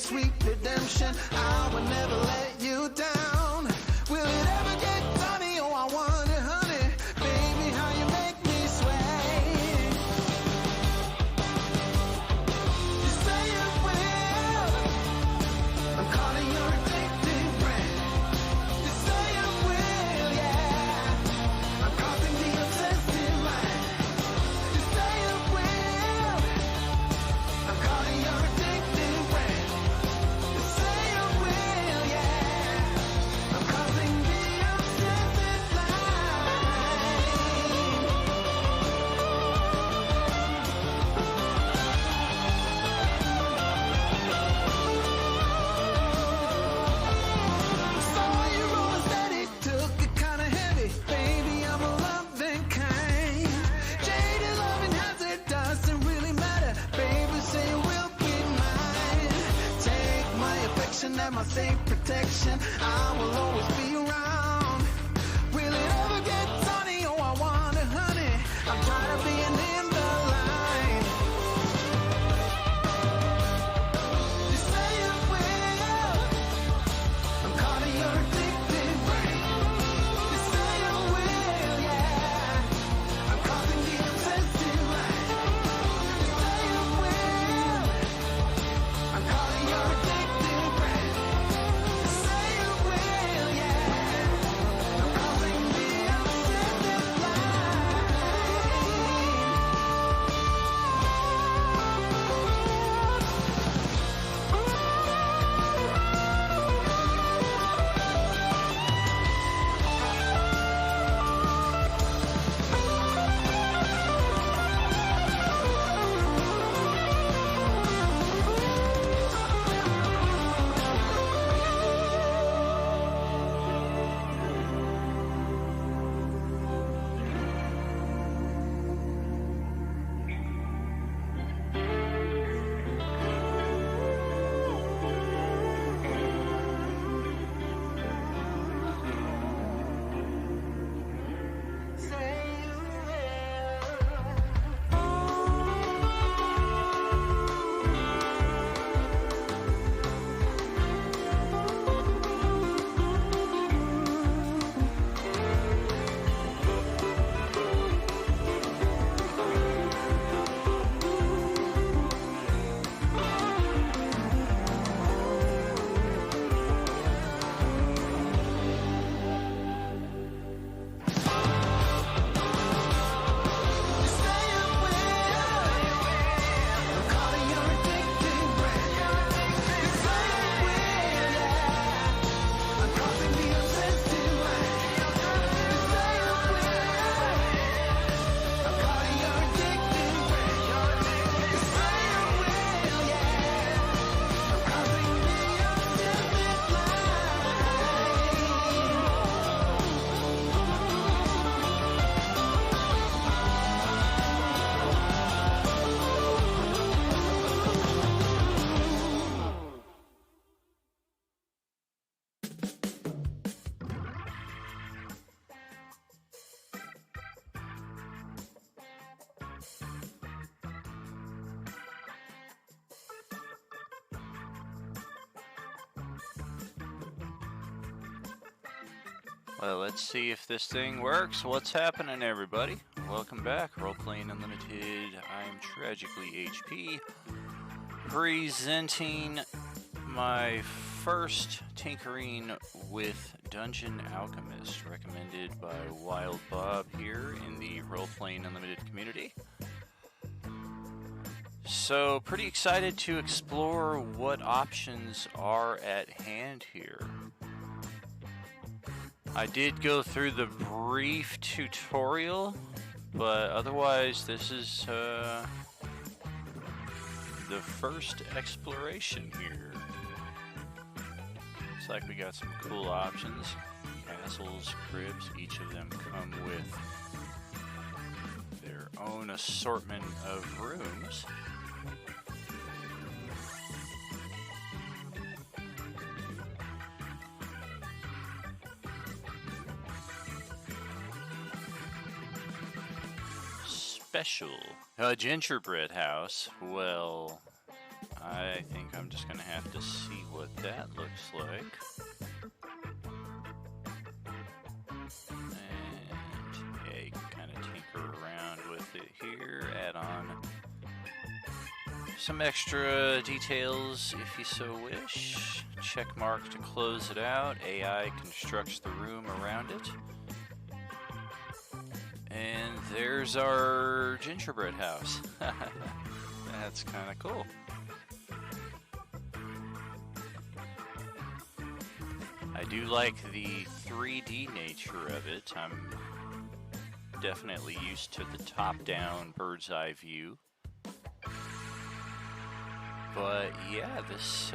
sweet redemption. I will never let you down. Will it ever get sunny? Oh, I wonder, honey, baby, how you make me sway. You say it will. I'm calling your addictive brand. You say it will, yeah. I'm causing the obsessive mind. You say it will. I'm calling your addictive brand. You say it will, yeah. I'm causing the obsessive mind. Saw you rolling steady, took it kinda heavy. Baby, I'm a loving kind. Jaded loving hazard doesn't really matter. Baby, say you will be mine. Take my affection and my safe protection. I will always be around. Will it ever get sunny? Oh, I wonder, honey. I'm tired of being in the line. You say it will. I'm calling your addictive brain. You say it will, yeah. I'm causing the obsessive mind. You say it will. I'm calling your addictive brain. You say it will, yeah. I'm causing the obsessive mind. You say it will. I'm calling your addictive brand. You say it will, yeah. I'm causing the obsessive mind. You say it will. I'm calling your addictive brand. You say it will, yeah. I'm causing the obsessive Well, let's see if this thing works. What's happening, everybody? Welcome back. Roleplaying Unlimited. I'm Tragically HP, presenting my first tinkering with Dungeon Alchemist, recommended by Wild Bob here in the Roleplaying Unlimited community. So, pretty excited to explore what options are at hand here. I did go through the brief tutorial, but otherwise this is the first exploration here. Looks like we got some cool options. Castles, cribs, each of them come with their own assortment of rooms. Special. A gingerbread house. Well, I think I'm just gonna have to see what that looks like. And yeah, you can kind of tinker around with it here, add on some extra details if you so wish. Check mark to close it out. AI constructs the room around it. And there's our gingerbread house. That's kind of cool. I do like the 3D nature of it. I'm definitely used to the top-down bird's eye view. But yeah, this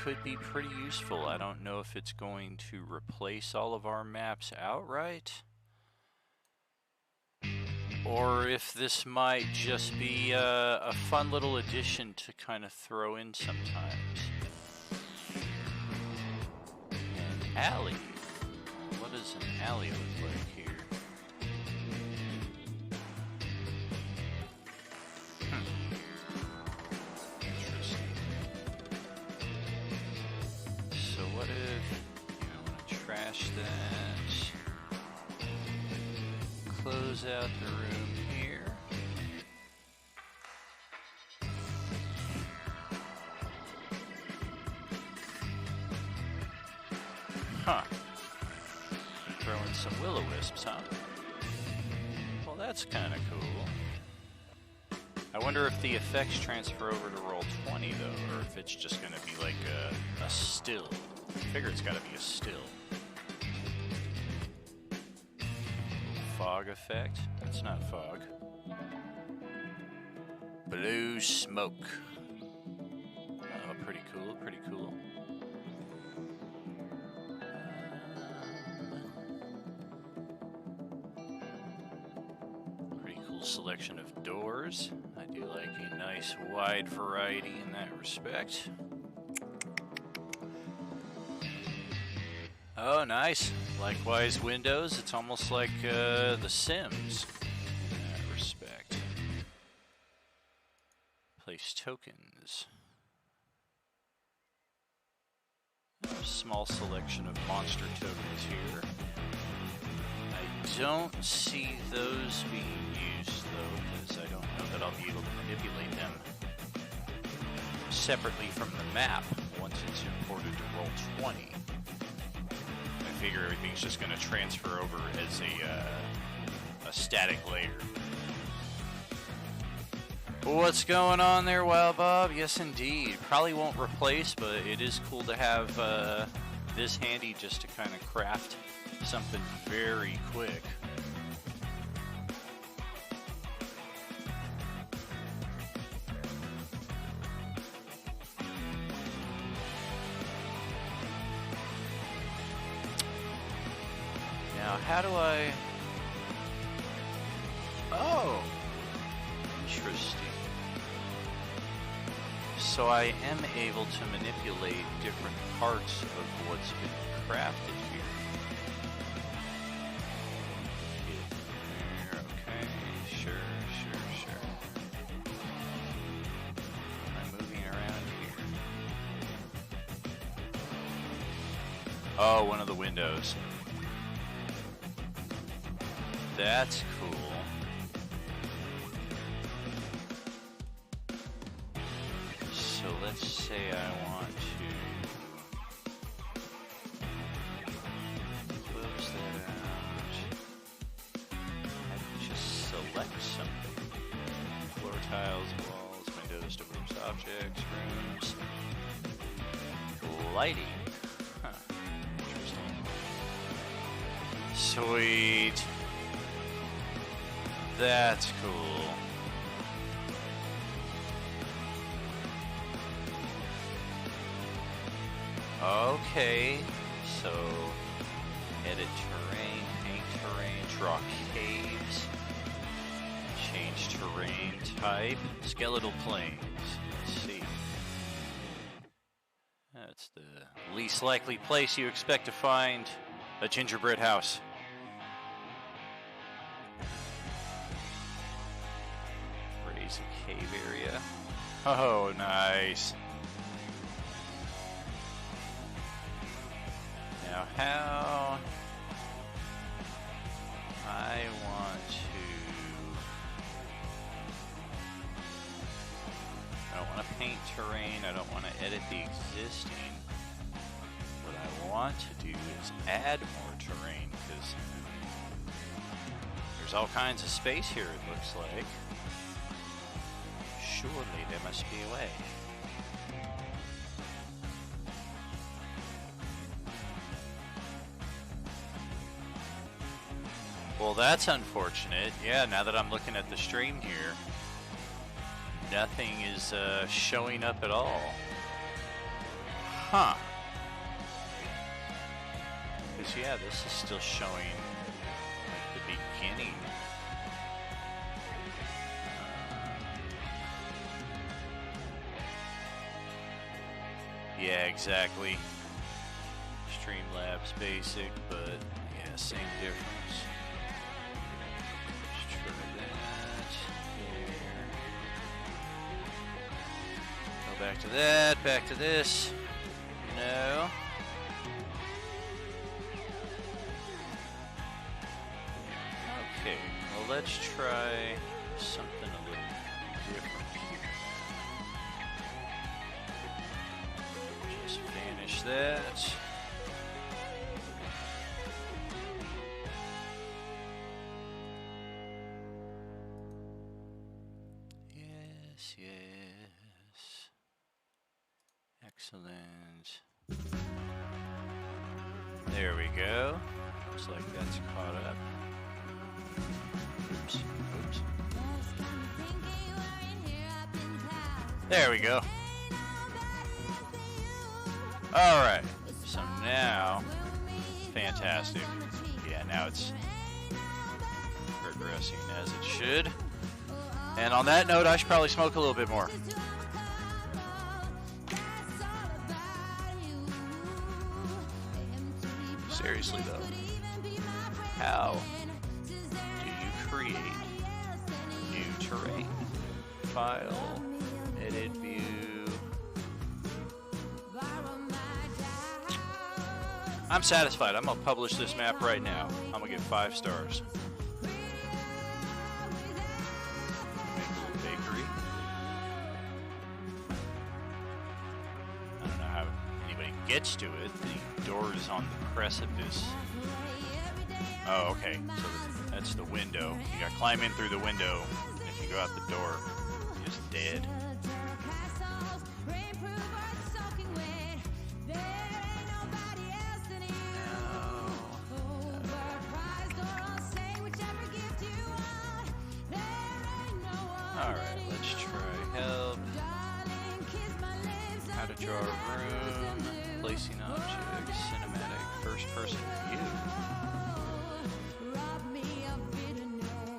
could be pretty useful. I don't know if it's going to replace all of our maps outright, or if this might just be a fun little addition to kind of throw in sometimes. An alley. What does an alley look like here? Interesting. So what if I want to trash that? Close out the room here. Huh. Throw in some will-o-wisps, huh? Well, that's kind of cool. I wonder if the effects transfer over to roll 20, though, or if it's just going to be like a still. I figure it's got to be a still. Fog effect? That's not fog. Blue smoke. Oh, pretty cool, pretty cool. Pretty cool selection of doors. I do like a nice wide variety in that respect. Oh, nice. Likewise, windows. It's almost like The Sims in that respect. Place tokens. A small selection of monster tokens here. I don't see those being used, though, because I don't know that I'll be able to manipulate them separately from the map once it's imported to Roll20. I figure everything's just going to transfer over as a static layer. What's going on there, Wild Bob? Yes, indeed. Probably won't replace, but it is cool to have this handy just to kind of craft something very quick. Now, how do I... Oh! Interesting. So I am able to manipulate different parts of what's been crafted here. Okay, sure. Am I moving around here? Oh, one of the windows. That's cool. So let's say I want to close that out. I just select something. Floor tiles, walls, windows, doors, objects, rooms. Lighting. Huh. Interesting. Sweet. That's cool. Okay, so edit terrain, paint terrain, draw caves, change terrain type, skeletal plains. Let's see. That's the least likely place you expect to find a gingerbread house. Raise a cave area. Oh, nice. Now, how I want to... I don't want to paint terrain. I don't want to edit the existing. What I want to do is add more terrain, because there's all kinds of space here, it looks like. Surely there must be a way. Well, that's unfortunate. Yeah, now that I'm looking at the stream here, nothing is showing up at all. Huh. Because, yeah, this is still showing like the beginning. Yeah, exactly. Streamlabs basic, but yeah, same difference. Let's try that. There. Go back to that, back to this. No. Okay, well let's try something a little different here. Just vanish that. Yes, yes. Excellent. There we go. Looks like that's caught up. Oops. Oops. There we go. Alright. So now, fantastic. Yeah, now it's progressing as it should. And on that note, I should probably smoke a little bit more. Seriously though, how do you create new terrain? File, edit, view. I'm satisfied. I'm gonna publish this map right now. I'm gonna get 5 stars. Make a little bakery. I don't know how anybody gets to it. The door is on the precipice. Oh, okay. So that's the window. You gotta climb in through the window. And if you go out the door, you're just dead. Alright, let's try help. How to draw a room. Placing objects. Cinematic first person view.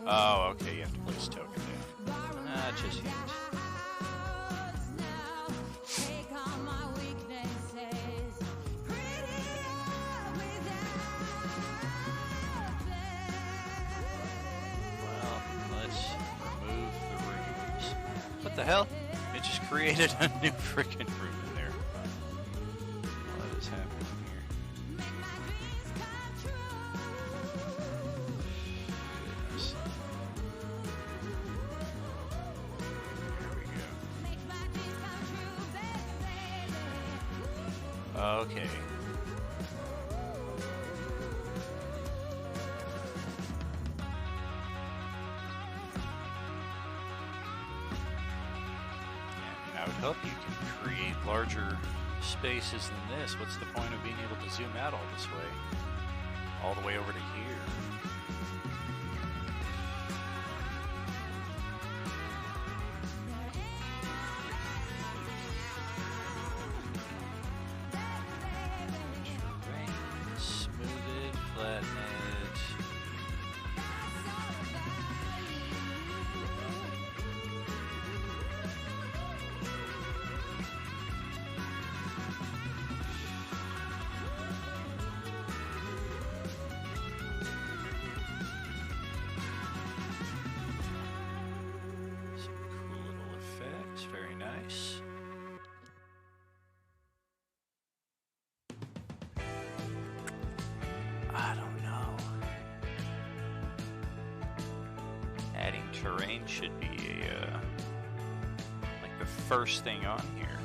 Oh, okay, you have to place token down. Not just yet. Well, let's remove the rooms. What the hell? It just created a new freaking room in there. What is happening here? Goodness. There we go. Okay. I would hope you can create larger spaces than this. What's the point of being able to zoom out all this way? All the way over to here. Terrain, smooth it, flatten it. terrain should be a like the first thing on here.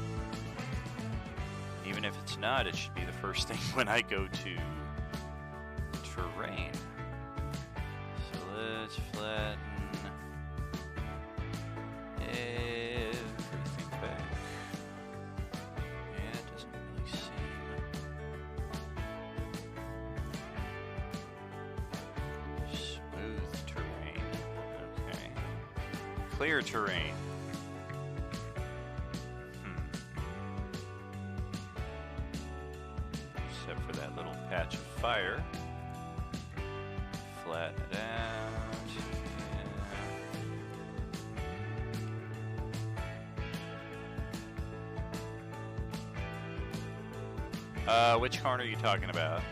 Even if it's not, it should be the first thing when I go to terrain. So let's flatten everything back. Yeah, it doesn't really seem smooth terrain. Okay. Clear terrain. Except for that little patch of fire. Flatten it out. Yeah. Which corner are you talking about?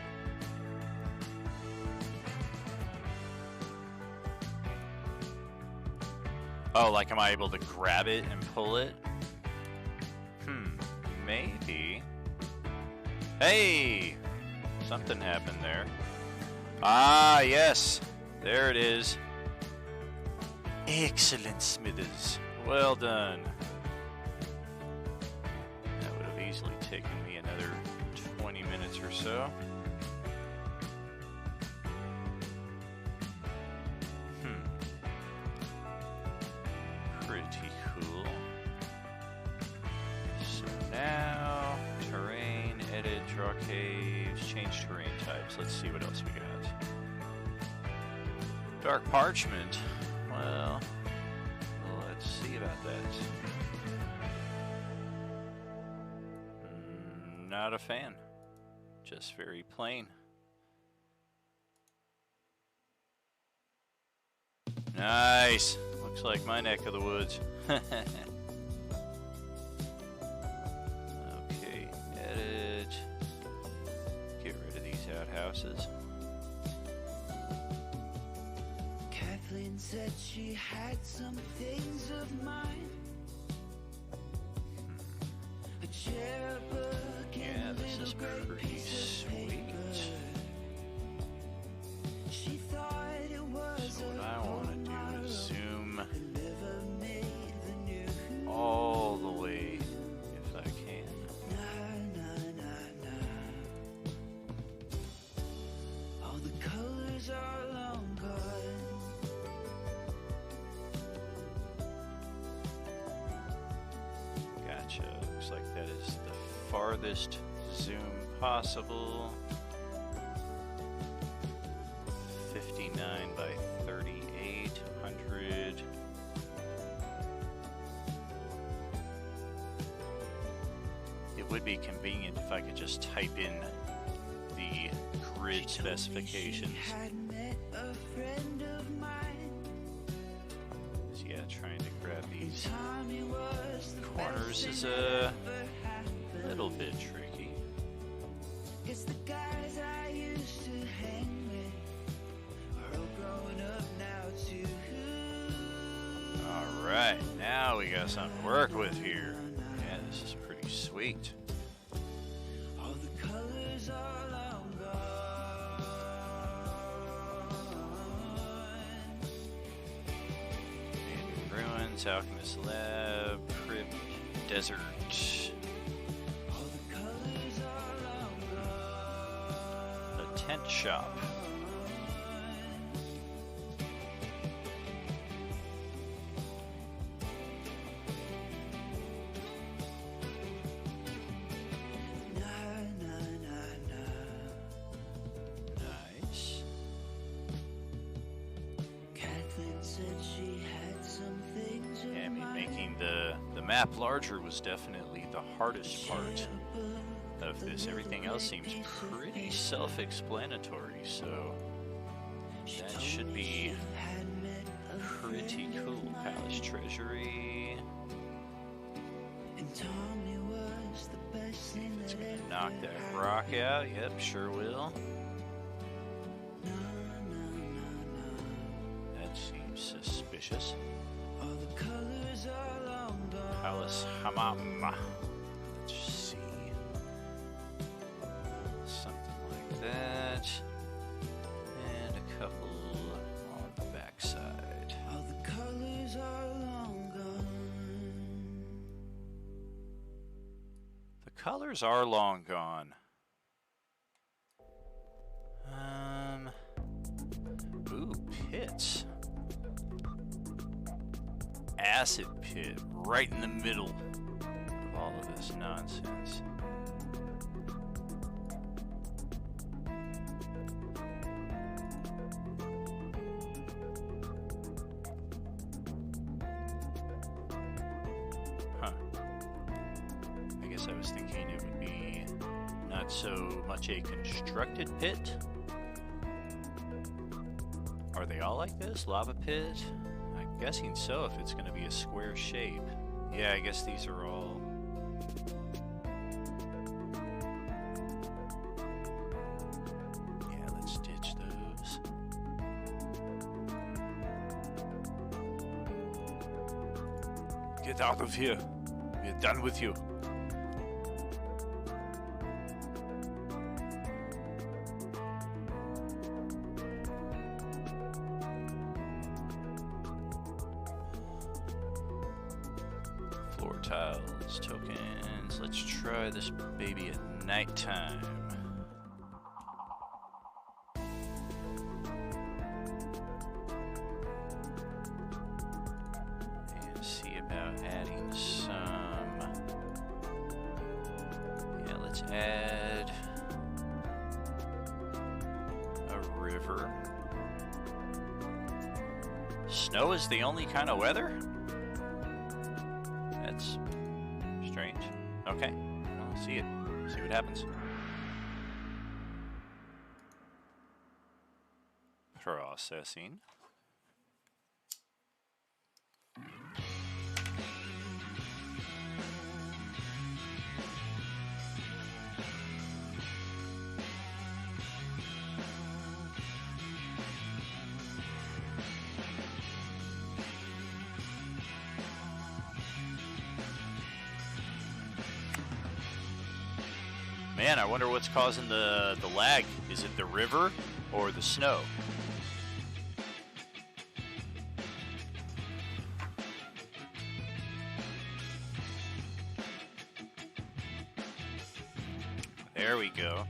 Oh, like am I able to grab it and pull it? Maybe. Hey! Something happened there. Ah, yes. There it is. Excellent, Smithers. Well done. That would have easily taken me another 20 minutes or so. Pretty cool. So now, terrain, edit, draw caves, change terrain types. Let's see what else we got. Dark parchment. Well, let's see about that. Not a fan. Just very plain. Nice. Looks like my neck of the woods. Okay, edit. Get rid of these outhouses. Kathleen said she had some things of mine. A chair, book, Yeah, and this is pretty sweet. She thought it was So what I want to do is zoom never made the news. all the way if I can. All the colors are long gone. Gotcha. Looks like that is the farthest zoom possible. 59 by 3800. It would be convenient if I could just type in the grid specifications. She had met a friend of mine. So yeah, trying to grab these Tommy was the corners best is thing a ever happened. little bit tricky. It's the guys I used to hang with are all growing up now too. Alright, now we got something to work with here. Yeah, this is pretty sweet. All the colors are long gone. Abandoned ruins, Alchemist lab, crypt, desert. All the colors are long gone. A tent shop. Nice. Kathleen said she had some things of Yeah, I mean, mine. making the map larger was definitely the hardest part of this. Everything else seems pretty self-explanatory, so that should be pretty cool. Palace Treasury. And Tommy was the best thing It's that gonna ever knock that rock out. Yep, sure will. That seems suspicious. All the colors are long gone. Palace Hammam. Let's see. Something like that. And a couple on the backside. All the colors colors are long gone. Ooh, pits. Acid pit, right in the middle of all of this nonsense. Huh. I guess I was thinking it would be not so much a constructed pit. Are they all like this? Lava pit? I'm guessing so if it's going to be a square shape. Yeah, I guess these are all... Yeah, let's ditch those. Get out of here. We're done with you. Floor tiles, tokens. Let's try this baby at nighttime. And see about adding some. Yeah, let's add a river. Snow is the only kind of weather? That's strange. Okay, I'll see it. See what happens. Processing. Man, I wonder what's causing the lag. Is it the river or the snow? There we go.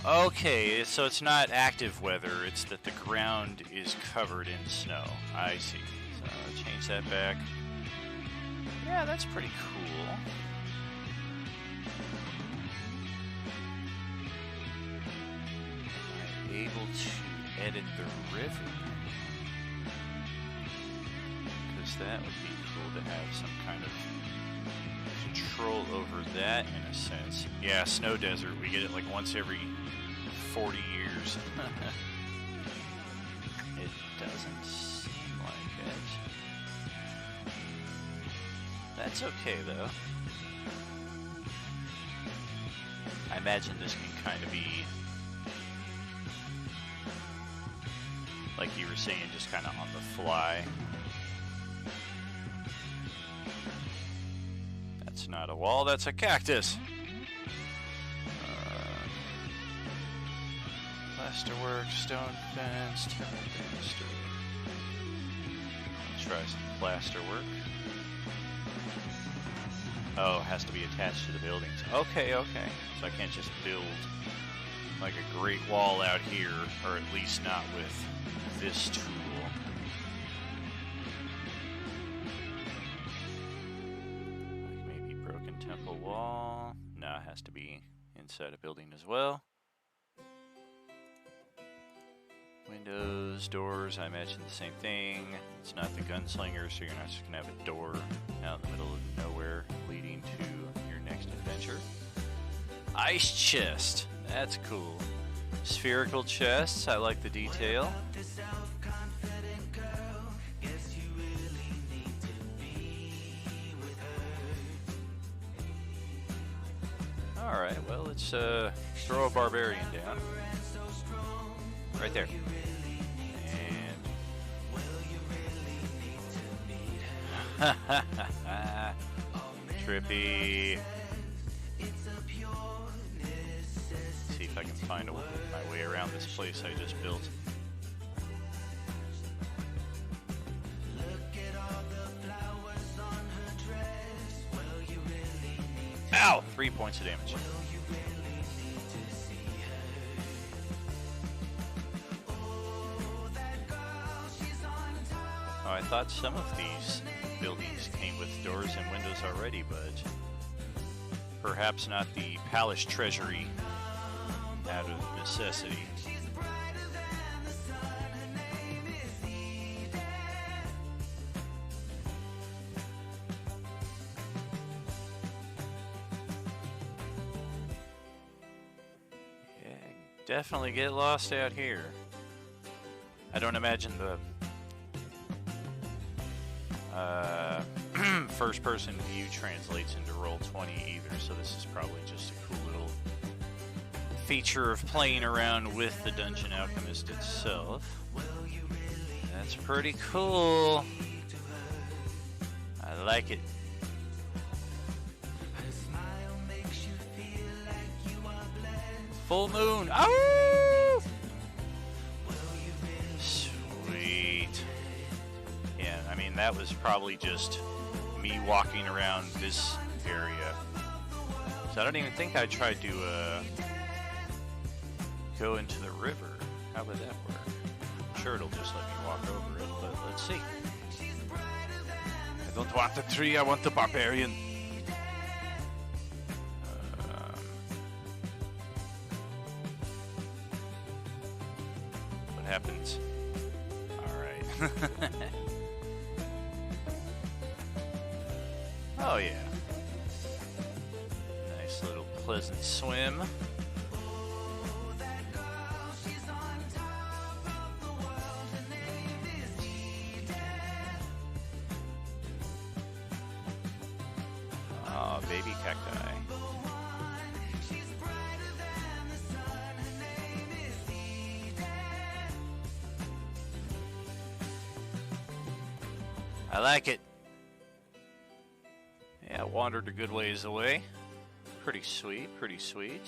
Okay, so it's not active weather, it's that the ground is covered in snow. I see. So I'll change that back. Yeah, that's pretty cool. Able to edit the river, because that would be cool to have some kind of control over that in a sense. Yeah, snow desert, we get it like once every 40 years. It doesn't seem like it. That's okay though. I imagine this can kind of be, like you were saying, just kind of on the fly. That's not a wall, that's a cactus. Plasterwork, stone fence, temple banister. Let's try some plasterwork. Oh, it has to be attached to the buildings. Okay, okay. So I can't just build like a great wall out here, or at least not with this tool. Like maybe broken temple wall. No, it has to be inside a building as well. Windows, doors, I imagine the same thing. It's not the gunslinger, so you're not just gonna have a door out in the middle of nowhere leading to your next adventure. Ice chest, that's cool. Spherical chests, I like the detail. Alright, well, let's throw a barbarian down. Right there. And... trippy. See if I can find my way around this place I just built. 3 points of damage. Oh, I thought some of these buildings came with doors and windows already, but perhaps not the palace treasury out of necessity. Yeah, definitely get lost out here. I don't imagine the first-person view translates into Roll20 either, so this is probably just a cool little feature of playing around with the Dungeon Alchemist itself. That's pretty cool. I like it. Full moon. Oh! Sweet. Yeah, I mean, that was probably just me walking around this area. So I don't even think I tried to go into the river. How would that work? I'm sure it'll just let me walk over it, but let's see. I don't want the tree, I want the barbarian. What happens? Alright. Oh yeah. Nice little pleasant swim. Oh, baby cacti. I like it. Yeah, wandered a good ways away. Pretty sweet, pretty sweet.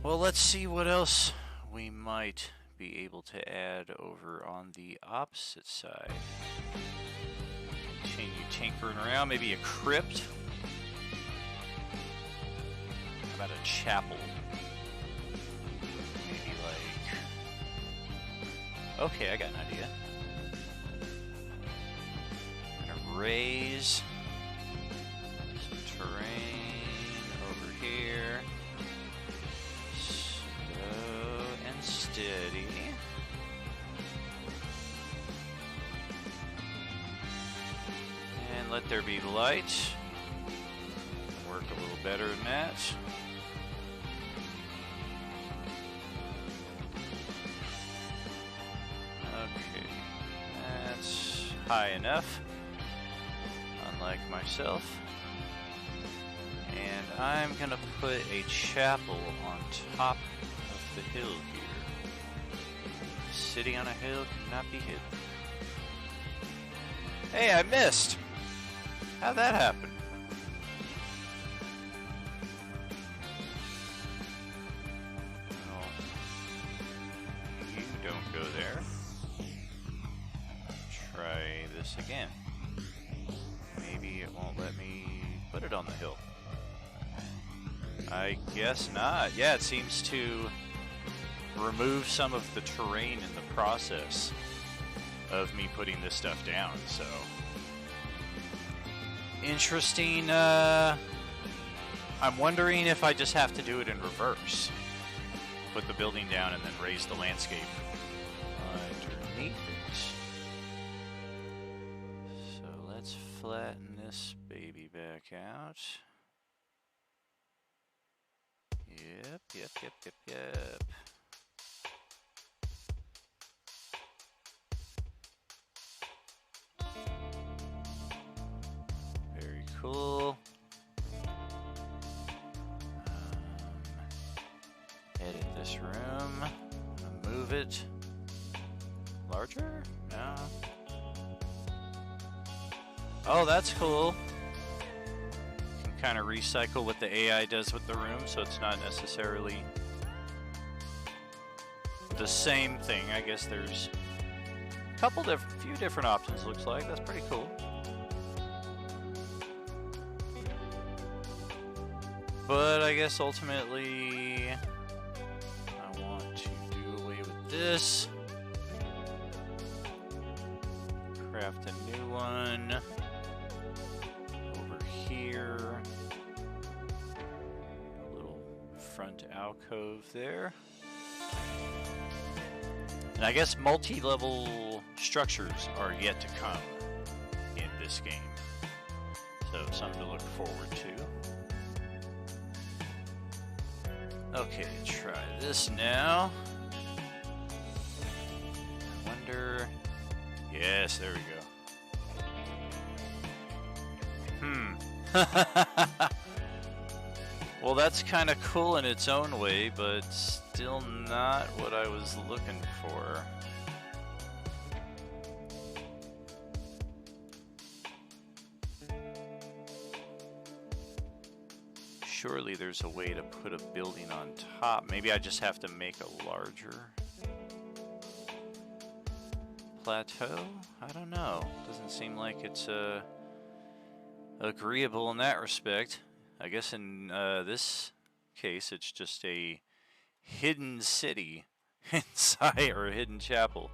Well, let's see what else we might be able to add over on the opposite side. Continue tinkering around, maybe a crypt. How about a chapel? Maybe like... Okay, I got an idea. Raise some terrain over here, slow and steady. And let there be light. Work a little better than that. Okay, that's high enough. Like myself, and I'm gonna put a chapel on top of the hill here. A city on a hill cannot be hidden. Hey, I missed! How'd that happen? Oh, you don't go there. Try this again. Maybe it won't let me put it on the hill. I guess not. Yeah, it seems to remove some of the terrain in the process of me putting this stuff down, so... Interesting, I'm wondering if I just have to do it in reverse. Put the building down and then raise the landscape underneath it. So let's flatten this baby back out. Yep. Very cool. Edit this room. Move it. Larger? No. Oh, that's cool. You can kind of recycle what the AI does with the room, so it's not necessarily the same thing. I guess there's a few different options, looks like. That's pretty cool. but I guess ultimately I want to do away with this. Craft a new one over here. A little front alcove there. And I guess multi-level structures are yet to come in this game. So something to look forward to. Okay, try this now. I wonder... Yes, there we go. Well, that's kind of cool in its own way, but still not what I was looking for. Surely there's a way to put a building on top. Maybe I just have to make a larger plateau? I don't know. Doesn't seem like it's agreeable in that respect. I guess in this case it's just a hidden city inside, or a hidden chapel.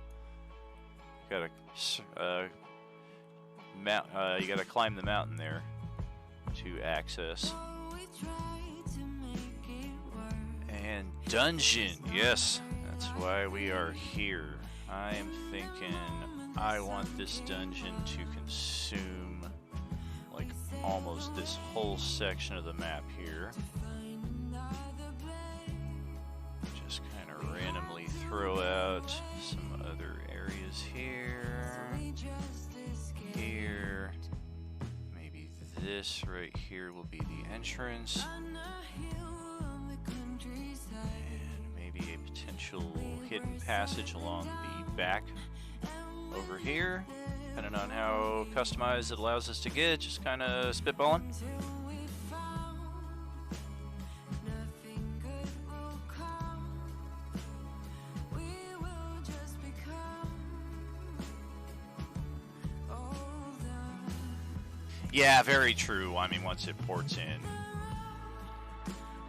You gotta climb the mountain there to access. And dungeon, yes, that's why we are here. I am thinking I want this dungeon to consume like almost this whole section of the map here. Just kind of randomly throw out some other areas here. Here. Maybe this right here will be the entrance. And maybe a potential hidden passage along the back over here. Depending on how customized it allows us to get, just kind of spitballing. Yeah, very true. I mean, once it ports in,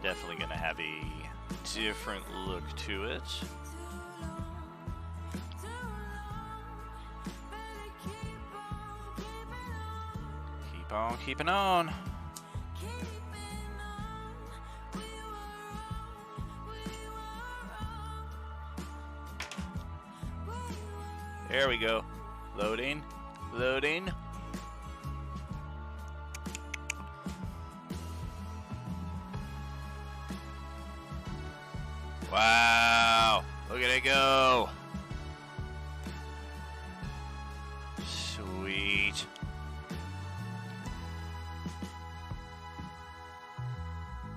definitely going to have a different look to it. Keep on keeping on. There we go. Loading. Loading. Wow, look at it go. Sweet.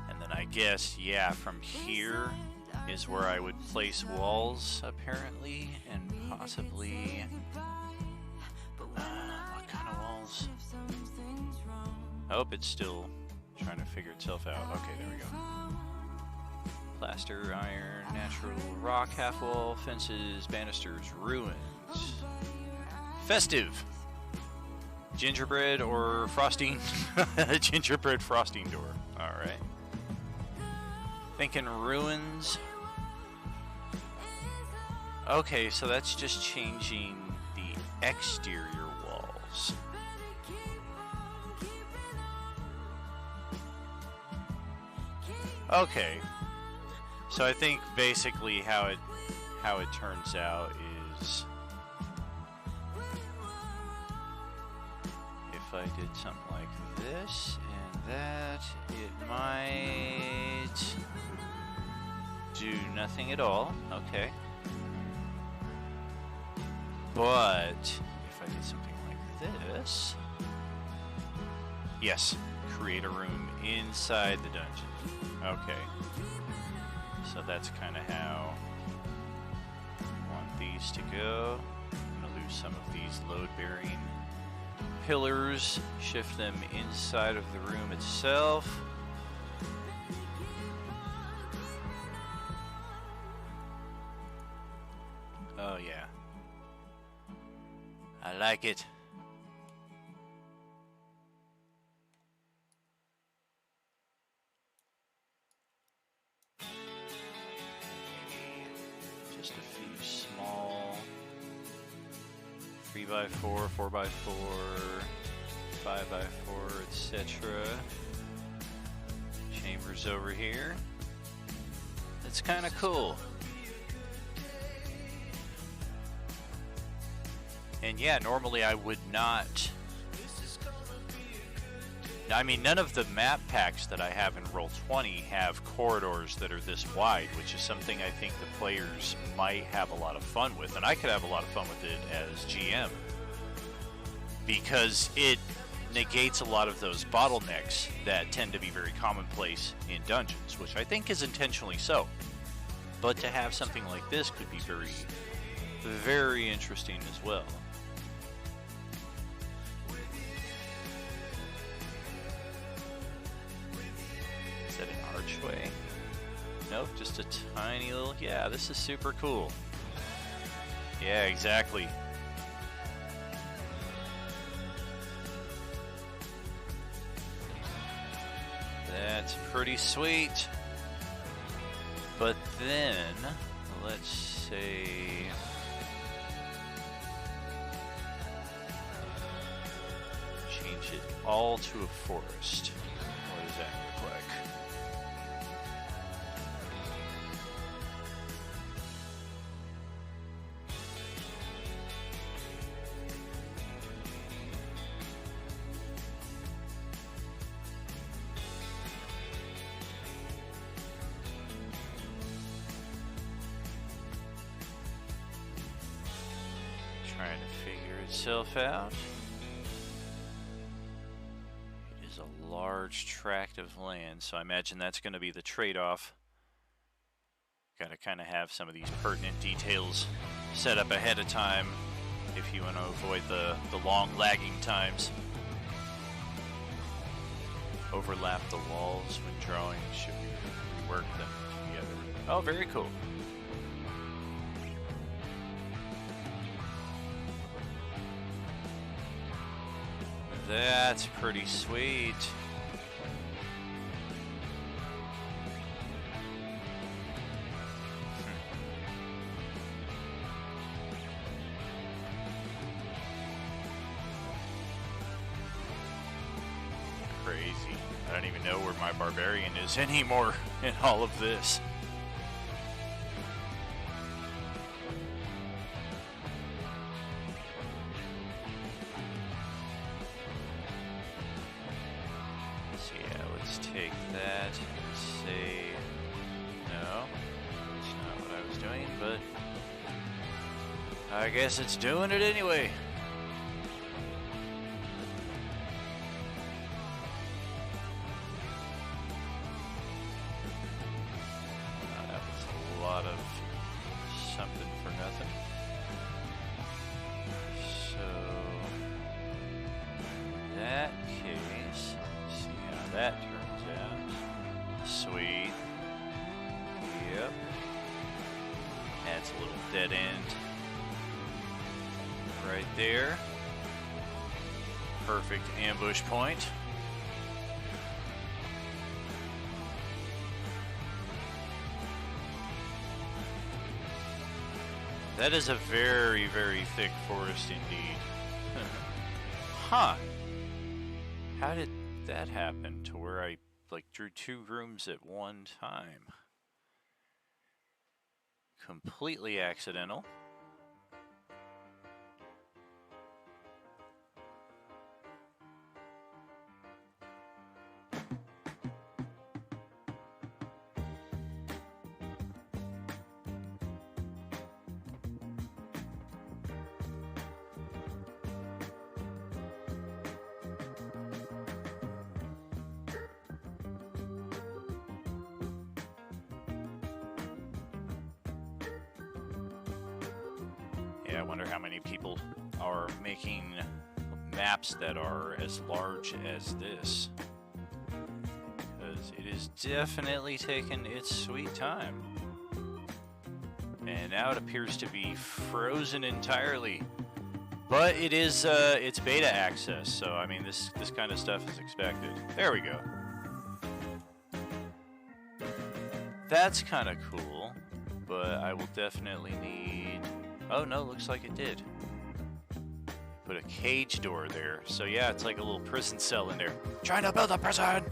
And then I guess, yeah, from here is where I would place walls, apparently, and possibly... what kind of walls? I hope it's still trying to figure itself out. Okay, there we go. Plaster, iron, natural rock, half wall, fences, banisters, ruins. Festive. Gingerbread or frosting? Gingerbread frosting door. Alright. Thinking ruins. Okay, so that's just changing the exterior walls. Okay. So I think basically how it turns out is if I did something like this and that, it might do nothing at all. Okay. But if I did something like this, yes, create a room inside the dungeon. Okay. So that's kind of how I want these to go. I'm going to lose some of these load-bearing pillars, shift them inside of the room itself. Oh yeah. I like it. Just a few small 3x4, 4x4, 5x4, etc. Chambers over here. It's kind of cool. And yeah, normally I would not. I mean, none of the map packs that I have in Roll20 have corridors that are this wide, which is something I think the players might have a lot of fun with, and I could have a lot of fun with it as GM, because it negates a lot of those bottlenecks that tend to be very commonplace in dungeons, which I think is intentionally so. But to have something like this could be very, very interesting as well. Is that an archway? Nope, just a tiny little... Yeah, this is super cool. Yeah, exactly. That's pretty sweet. But then, let's say... change it all to a forest. What does that look like? Trying to figure itself out. It is a large tract of land, so I imagine that's going to be the trade-off. Got to kind of have some of these pertinent details set up ahead of time if you want to avoid the long lagging times. Overlap the walls when drawing. Should we rework them together? Oh, very cool. That's pretty sweet. Crazy. I don't even know where my barbarian is anymore in all of this. Take that and say, no, that's not what I was doing, but I guess it's doing it anyway. That was a lot of something for nothing. So, in that case, see how that turns. Sweet. Yep. That's a little dead end right there. Perfect ambush point. That is a very, very thick forest indeed. Huh. How did that happen to where I drew two rooms at one time? Completely accidental. Yeah, I wonder how many people are making maps that are as large as this. Because it is definitely taken its sweet time. And now it appears to be frozen entirely. But it is, it's beta access, so I mean, this kind of stuff is expected. There we go. That's kind of cool. but I will definitely need... Oh no, looks like it did. Put a cage door there. So yeah, it's like a little prison cell in there. Trying to build a prison!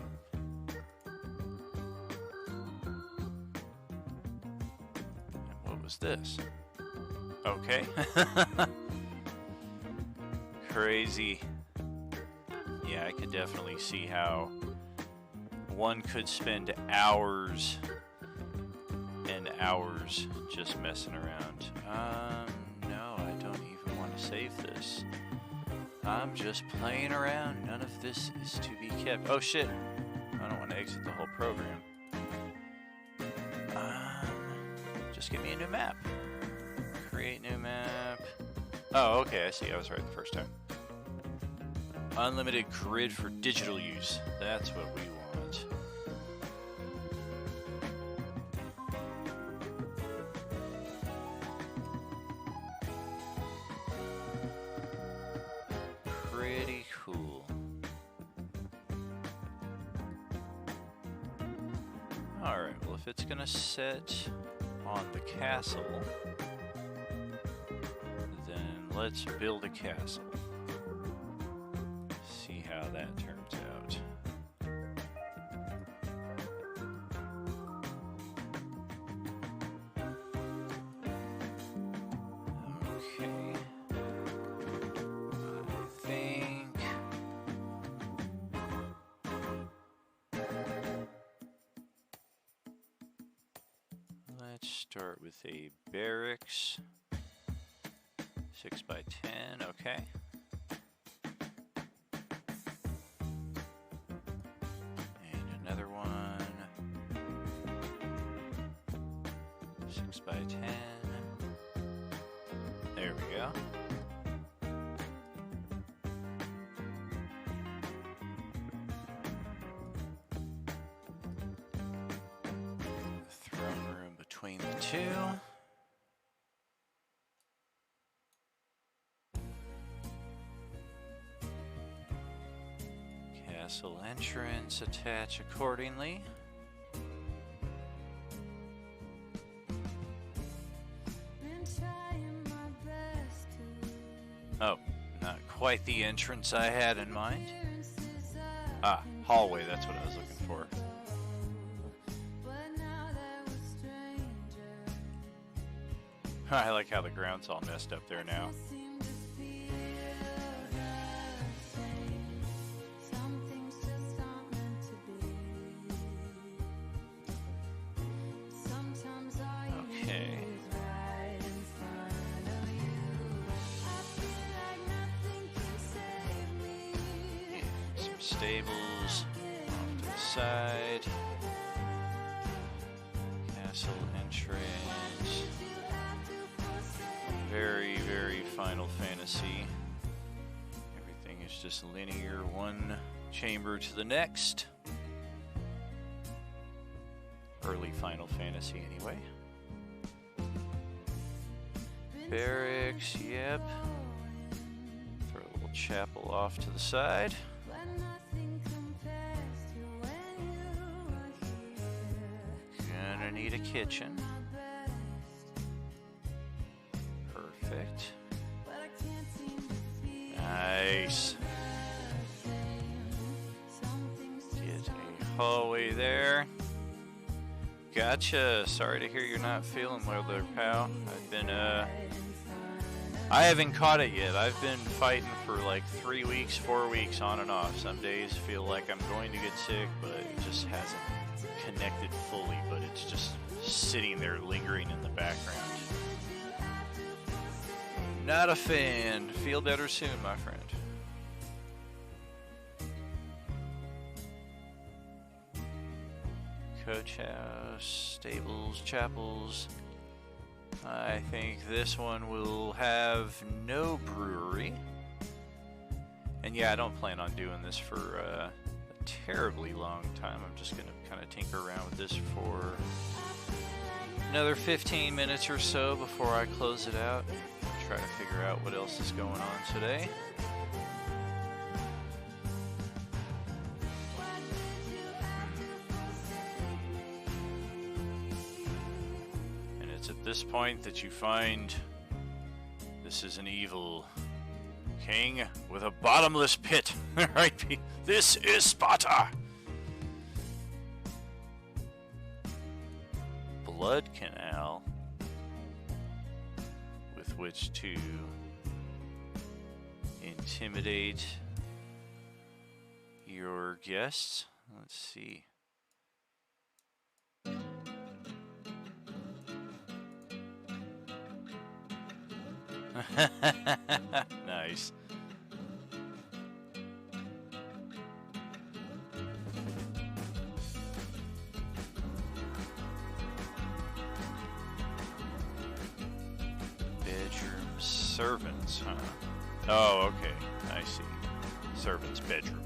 What was this? Okay. Crazy. Yeah, I could definitely see how one could spend hours and hours just messing around. No, I don't even want to save this. I'm just playing around. None of this is to be kept. Oh shit! I don't want to exit the whole program. Just give me a new map. Create new map. Oh, okay, I see. I was right the first time. Unlimited grid for digital use. That's what we want. Pretty cool. Alright, well if it's gonna set on the castle, then let's build a castle. See how that turns out. Okay. I think let's start with a barracks. 6 by 10, okay. And another one. 6 by 10. There we go. Throne room between the two. Castle entrance, attach accordingly. Oh, not quite the entrance I had in mind. Ah, hallway, that's what I was looking for. I like how the ground's all messed up there now. Okay. Some stables off to the side. Castle entrance. Very, very Final Fantasy. Everything is just linear, one chamber to the next. Early Final Fantasy, anyway. Barracks, yep. Throw a little chapel off to the side. Gonna need a kitchen. Perfect. Nice. Get a hallway there. Gotcha. Sorry to hear you're not feeling well there, pal. I haven't caught it yet. I've been fighting for like 3 weeks, 4 weeks on and off. Some days feel like I'm going to get sick, but it just hasn't connected fully, but it's just sitting there lingering in the background. Not a fan. Feel better soon, my friend. Coach house, stables, chapels. I think this one will have no brewery. And yeah, I don't plan on doing this for a terribly long time. I'm just going to kind of tinker around with this for another 15 minutes or so before I close it out. Try to figure out what else is going on today. this point that you find this is an evil king with a bottomless pit. Right? This is Sparta. Blood canal with which to intimidate your guests. Let's see. Nice. Bedroom servants, huh? Oh, okay. I see. Servants' bedroom.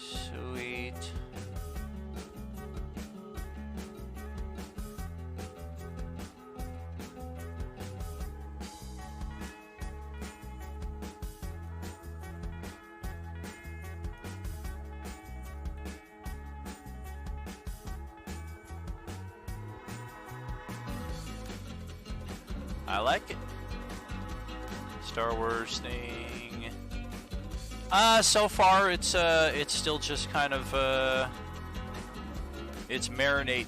Sweet. I like it. Star Wars thing. So far it's still just kind of it's marinating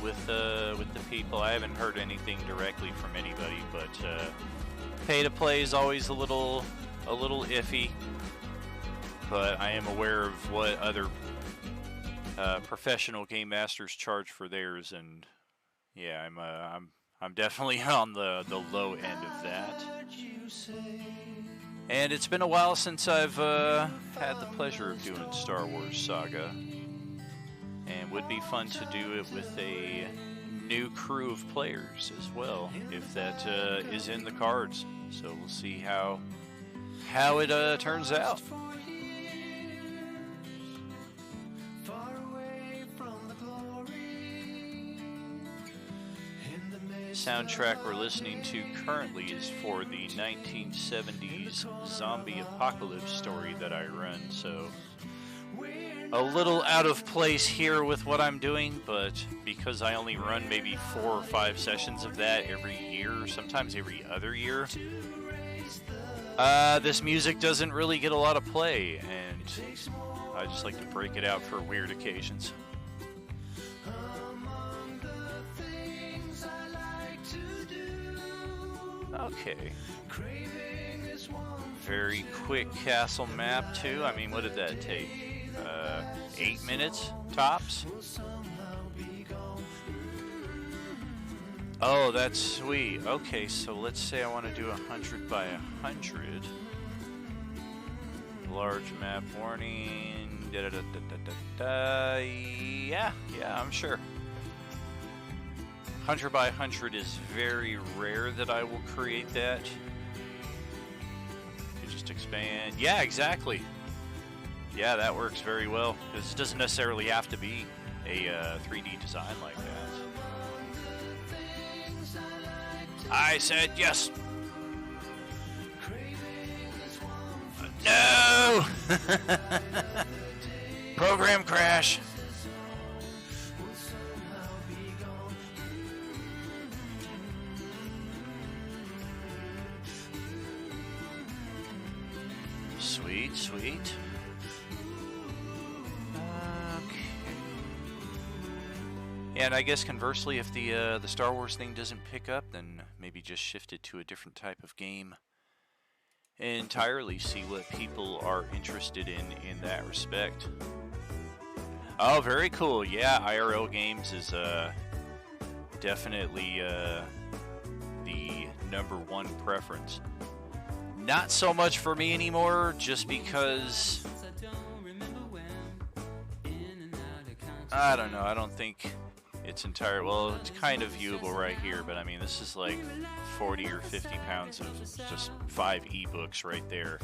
with the people. I haven't heard anything directly from anybody, but pay to play is always a little iffy. But I am aware of what other professional game masters charge for theirs, and yeah, I'm definitely on the low end of that. And it's been a while since I've had the pleasure of doing Star Wars Saga, and would be fun to do it with a new crew of players as well, if that is in the cards. So we'll see how it turns out. Soundtrack we're listening to currently is for the 1970s zombie apocalypse story that I run, so a little out of place here with what I'm doing, but because I only run maybe 4 or 5 sessions of that every year, sometimes every other year, this music doesn't really get a lot of play, and I just like to break it out for weird occasions. Okay. Very quick castle map too. I mean, what did that take? 8 minutes tops? Oh, that's sweet. Okay, so let's say I want to do 100 by 100. Large map warning. Da, da, da, da, da, da. Yeah, I'm sure. 100 by 100 is very rare that I will create that. You just expand. Yeah, exactly. Yeah, that works very well, because it doesn't necessarily have to be a 3D design like that. I said yes. No! Program crash. Sweet. Okay. And I guess conversely, if the Star Wars thing doesn't pick up, then maybe just shift it to a different type of game entirely. See what people are interested in that respect. Oh, very cool. Yeah, IRL games is definitely the #1 preference. Not so much for me anymore, just because I don't know. I don't think its entire, well, it's kind of viewable right here, but I mean, this is like 40 or 50 pounds of just 5 ebooks right there.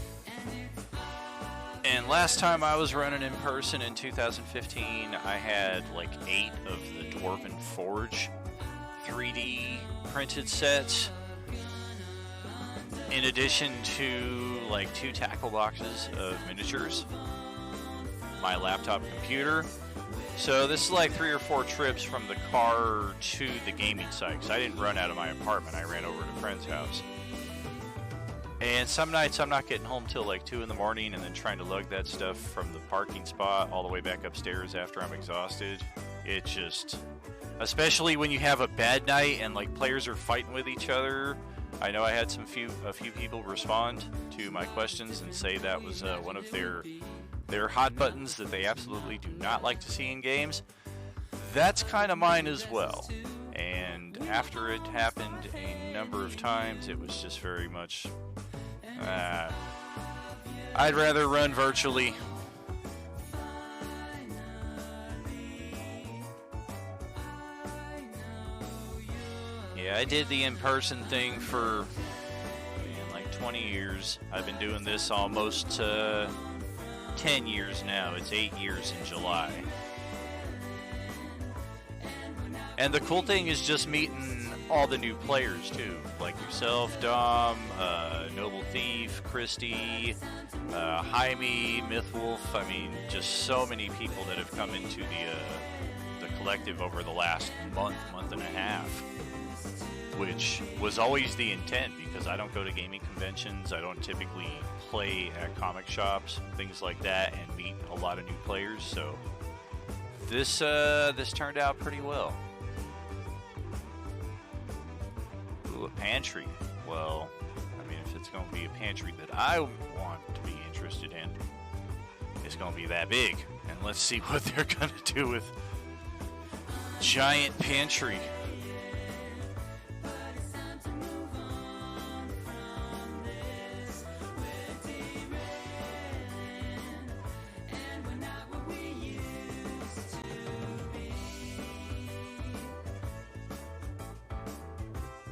And last time I was running in person in 2015, I had like 8 of the Dwarven Forge 3D printed sets, in addition to like 2 tackle boxes of miniatures, my laptop computer. So this is like 3 or 4 trips from the car to the gaming site, because I didn't run out of my apartment. I ran over to a friend's house. And some nights I'm not getting home till like 2 in the morning, and then trying to lug that stuff from the parking spot all the way back upstairs after I'm exhausted. It just, especially when you have a bad night and like players are fighting with each other. I know I had a few people respond to my questions and say that was one of their hot buttons that they absolutely do not like to see in games. That's kind of mine as well. And after it happened a number of times, it was just very much, I'd rather run virtually. Yeah, I did the in-person thing for, man, like 20 years. I've been doing this almost 10 years now. It's 8 years in July. And the cool thing is just meeting all the new players too, like yourself, Dom, Noble Thief, Christy, Jaime, Mythwolf. I mean, just so many people that have come into the collective over the last month and a half, which was always the intent, because I don't go to gaming conventions. I don't typically play at comic shops, things like that, and meet a lot of new players. So this turned out pretty well. Ooh, a pantry. Well, I mean, if it's going to be a pantry that I want to be interested in, it's going to be that big. And let's see what they're going to do with giant pantry.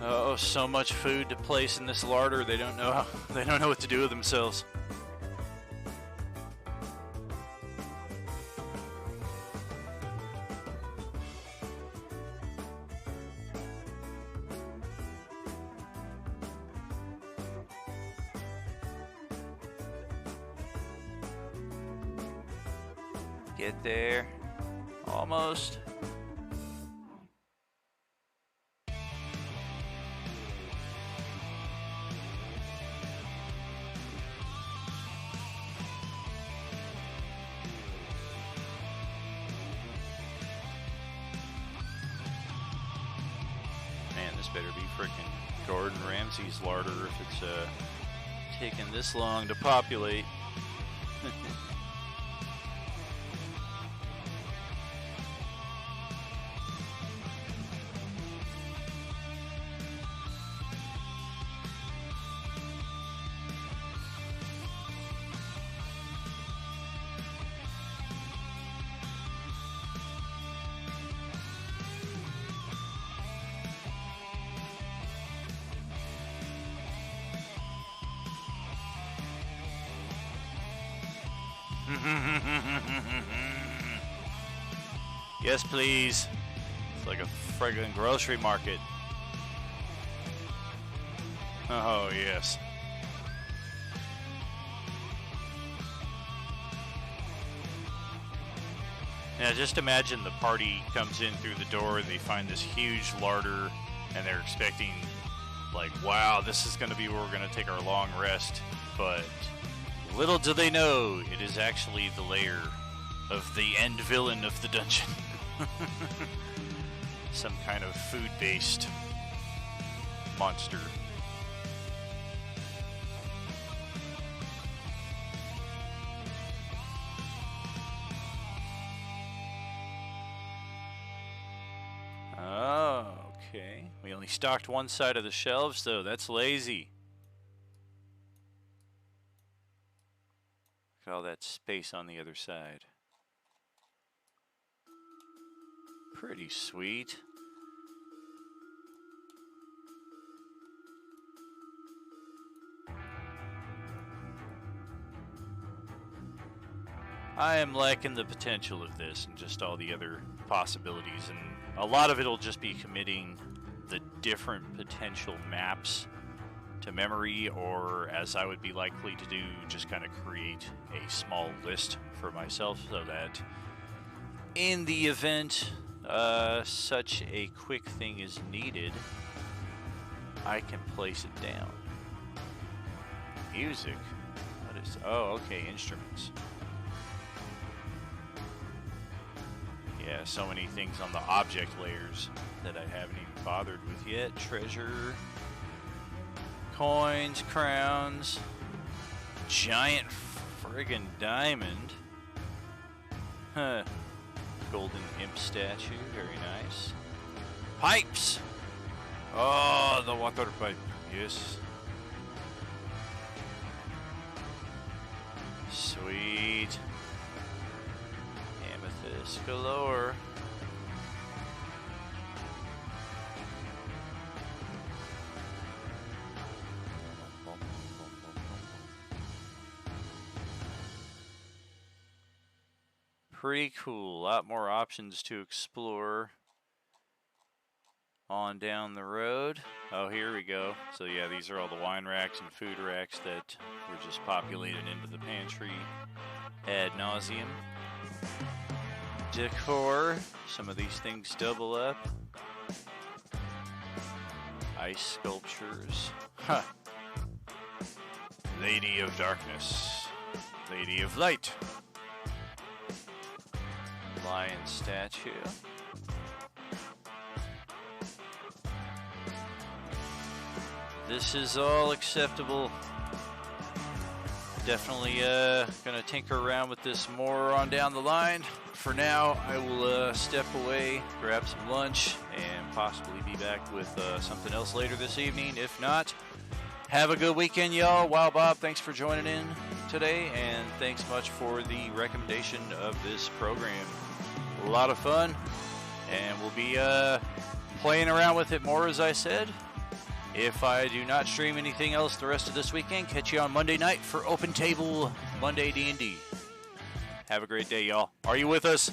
Oh, so much food to place in this larder. They don't know what to do with themselves. Get there. Almost. Better be freaking Gordon Ramsay's larder if it's taking this long to populate. Yes, please. It's like a friggin' grocery market. Oh, yes. Now, just imagine the party comes in through the door, they find this huge larder, and they're expecting, like, wow, this is going to be where we're going to take our long rest. But little do they know, it is actually the lair of the end villain of the dungeon. Some kind of food-based monster. Oh, okay. We only stocked one side of the shelves, though. That's lazy. Look at all that space on the other side. Pretty sweet. I am liking the potential of this and just all the other possibilities, and a lot of it will just be committing the different potential maps to memory, or as I would be likely to do, just kind of create a small list for myself so that in the event such a quick thing is needed, I can place it down. Music? What is... Oh, okay, instruments. Yeah, so many things on the object layers that I haven't even bothered with yet. Treasure, coins, crowns, giant friggin' diamond. Huh. Golden imp statue, very nice. Pipes! Oh, the water pipe, yes. Sweet. Amethyst galore. Pretty cool. A lot more options to explore on down the road. Oh, here we go. So yeah, these are all the wine racks and food racks that were just populated into the pantry ad nauseum. Decor. Some of these things double up. Ice sculptures. Huh. Lady of Darkness. Lady of Light. Lion statue. This is all acceptable. Definitely gonna tinker around with this more on down the line. For now, I will step away, grab some lunch, and possibly be back with something else later this evening. If not, have a good weekend, y'all. Wow, Bob, thanks for joining in today, and thanks much for the recommendation of this program. A lot of fun, and we'll be playing around with it more, as I said. If I do not stream anything else the rest of this weekend, catch you on Monday night for Open Table Monday D&D. Have a great day, y'all. Are you with us?